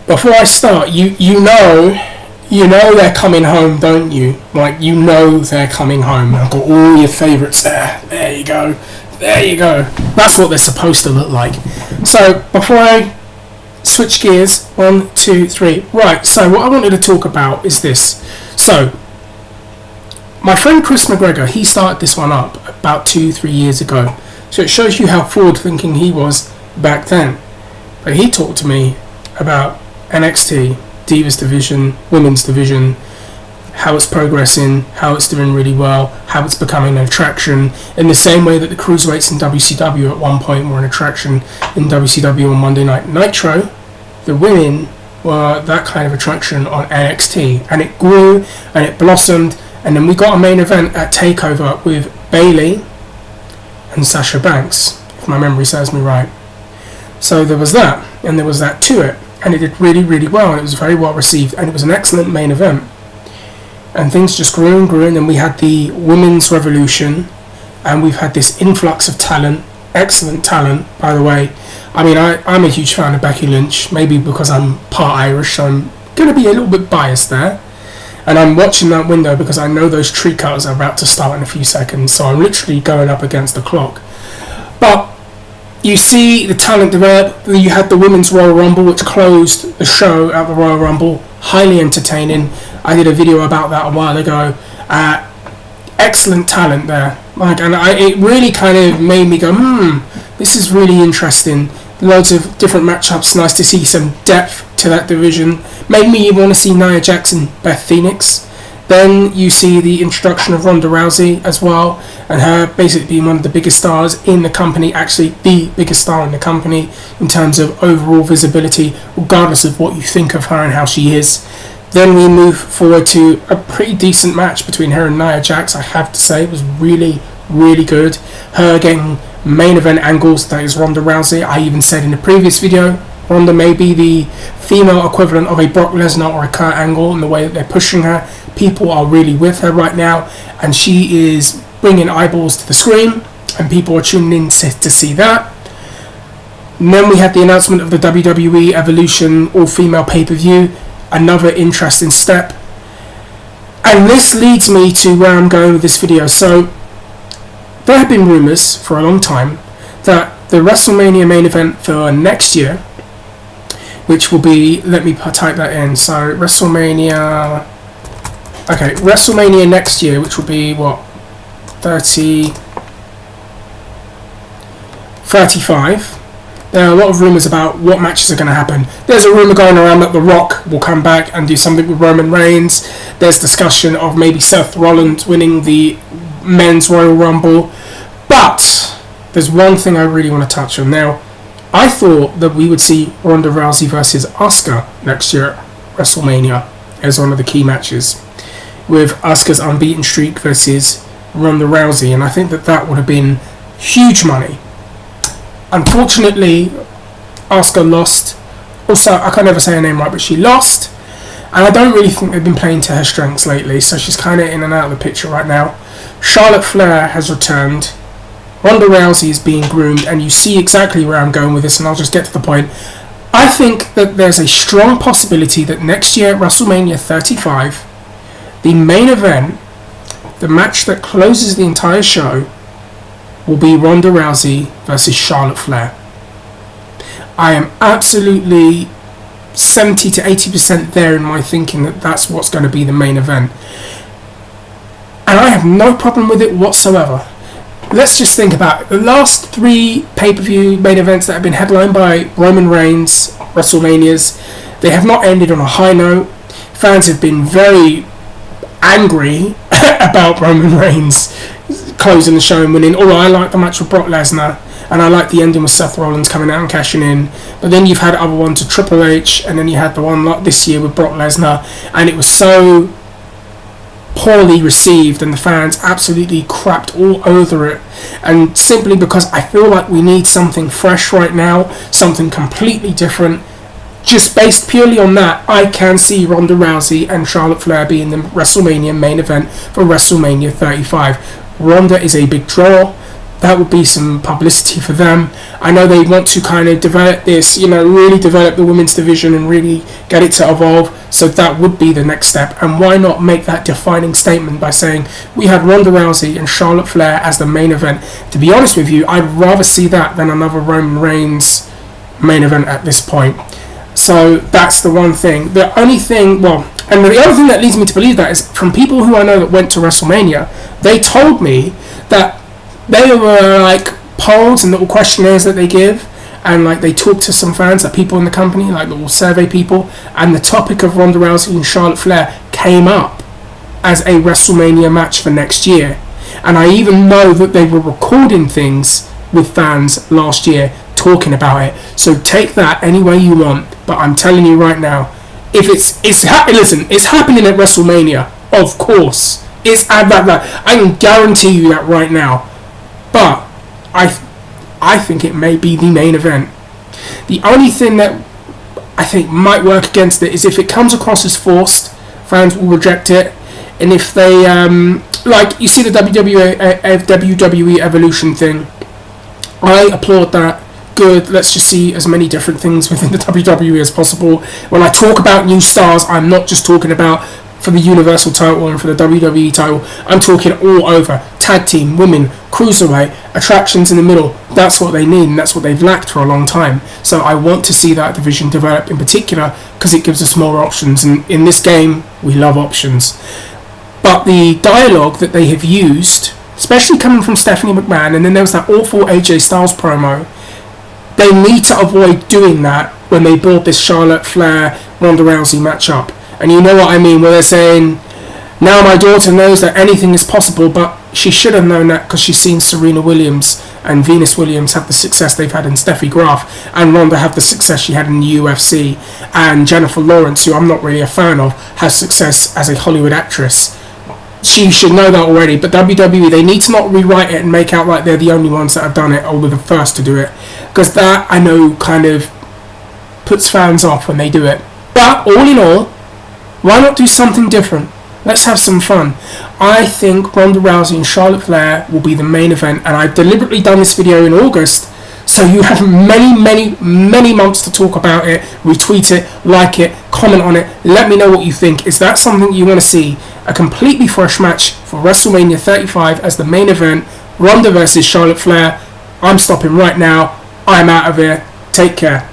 before I start, you know they're coming home, don't you? Like, you know they're coming home. I've got all your favourites there. There you go. That's what they're supposed to look like. So, before I switch gears, 1, 2, 3. Right, so what I wanted to talk about is this. So, my friend Chris McGregor, he started this one up about 2-3 years ago. So it shows you how forward thinking he was back then. But he talked to me about NXT, Divas division, women's division, how it's progressing, how it's doing really well, how it's becoming an attraction, in the same way that the cruiserweights in WCW at one point were an attraction in WCW on Monday Night Nitro. The women were that kind of attraction on NXT, and it grew and it blossomed, and then we got a main event at TakeOver with Bayley and Sasha Banks, if my memory serves me right. So there was that, and there was that to it, and it did really, really well, and it was very well received, and it was an excellent main event. And things just grew and grew, and then we had the Women's Revolution, and we've had this influx of talent, excellent talent, by the way. I mean, I'm a huge fan of Becky Lynch, maybe because I'm part Irish, so I'm going to be a little bit biased there. And I'm watching that window because I know those tree cutters are about to start in a few seconds, so I'm literally going up against the clock. But you see the talent develop. You had the Women's Royal Rumble, which closed the show at the Royal Rumble. Highly entertaining. I did a video about that a while ago. Excellent talent there. It really kind of made me go, this is really interesting. Loads of different matchups. Nice to see some depth to that division. Made me want to see Nia Jax and Beth Phoenix. Then you see the introduction of Ronda Rousey as well, and her basically being one of the biggest stars in the company, actually the biggest star in the company in terms of overall visibility, regardless of what you think of her and how she is. Then we move forward to a pretty decent match between her and Nia Jax, I have to say. It was really, really good. Her getting main event angles, that is Ronda Rousey. I even said in the previous video, Ronda may be the female equivalent of a Brock Lesnar or a Kurt Angle in the way that they're pushing her. People are really with her right now, and she is bringing eyeballs to the screen, and people are tuning in to see that. And then we had the announcement of the WWE Evolution all-female pay-per-view, another interesting step. And this leads me to where I'm going with this video. So, there have been rumours for a long time that the WrestleMania main event for next year, which will be, let me type that in, so WrestleMania next year, which will be, 35. There are a lot of rumours about what matches are going to happen. There's a rumour going around that The Rock will come back and do something with Roman Reigns. There's discussion of maybe Seth Rollins winning the Men's Royal Rumble. But there's one thing I really want to touch on. Now, I thought that we would see Ronda Rousey versus Asuka next year at WrestleMania as one of the key matches, with Asuka's unbeaten streak versus Ronda Rousey, and I think that would have been huge money. Unfortunately, Asuka lost. Also, I can't never say her name right, but she lost, and I don't really think they've been playing to her strengths lately, so she's kind of in and out of the picture right now. Charlotte Flair has returned. Ronda Rousey is being groomed, and you see exactly where I'm going with this, and I'll just get to the point. I think that there's a strong possibility that next year at WrestleMania 35, the main event, the match that closes the entire show, will be Ronda Rousey versus Charlotte Flair. I am absolutely 70 to 80% there in my thinking that that's what's going to be the main event. And I have no problem with it whatsoever. Let's just think about it. The last 3 pay-per-view main events that have been headlined by Roman Reigns, WrestleManias, they have not ended on a high note. Fans have been very angry about Roman Reigns closing the show and winning. Although I like the match with Brock Lesnar, and I like the ending with Seth Rollins coming out and cashing in. But then you've had other ones to Triple H, and then you had the one this year with Brock Lesnar, and it was so poorly received, and the fans absolutely crapped all over it. And simply because I feel like we need something fresh right now, something completely different. Just based purely on that, I can see Ronda Rousey and Charlotte Flair being the WrestleMania main event for WrestleMania 35. Ronda is a big draw. That would be some publicity for them. I know they want to kind of develop this, really develop the women's division and really get it to evolve. So that would be the next step. And why not make that defining statement by saying we had Ronda Rousey and Charlotte Flair as the main event? To be honest with you, I'd rather see that than another Roman Reigns main event at this point. So that's the one thing. The only thing, and the other thing that leads me to believe that is from people who I know that went to WrestleMania, they told me that they were like polls and little questionnaires that they give, and like they talk to some fans, like people in the company, like little survey people, and the topic of Ronda Rousey and Charlotte Flair came up as a WrestleMania match for next year. And I even know that they were recording things with fans last year talking about it. So take that any way you want, but I'm telling you right now, if it's happening at WrestleMania, of course. It's at that. I can guarantee you that right now. But I think it may be the main event. The only thing that I think might work against it is if it comes across as forced, fans will reject it. And if they, like, you see the WWE Evolution thing, I applaud that. Good, let's just see as many different things within the WWE as possible. When I talk about new stars, I'm not just talking about for the Universal title and for the WWE title. I'm talking all over. Tag team, women, cruiserweight, attractions in the middle. That's what they need, and that's what they've lacked for a long time. So I want to see that division develop in particular because it gives us more options. And in this game, we love options. But the dialogue that they have used, especially coming from Stephanie McMahon, and then there was that awful AJ Styles promo, they need to avoid doing that when they build this Charlotte Flair Ronda Rousey matchup. And you know what I mean, where they're saying, now my daughter knows that anything is possible, but she should have known that because she's seen Serena Williams and Venus Williams have the success they've had in Steffi Graf, and Ronda have the success she had in the UFC, and Jennifer Lawrence, who I'm not really a fan of, has success as a Hollywood actress. She should know that already, but WWE, they need to not rewrite it and make out like they're the only ones that have done it or were the first to do it, because that, I know, kind of puts fans off when they do it. But all in all, why not do something different? Let's have some fun. I think Ronda Rousey and Charlotte Flair will be the main event, and I've deliberately done this video in August, so you have many months to talk about it, retweet it, like it, comment on it, let me know what you think. Is that something you want to see? A completely fresh match for WrestleMania 35 as the main event, Ronda versus Charlotte Flair. I'm stopping right now. I'm out of here. Take care.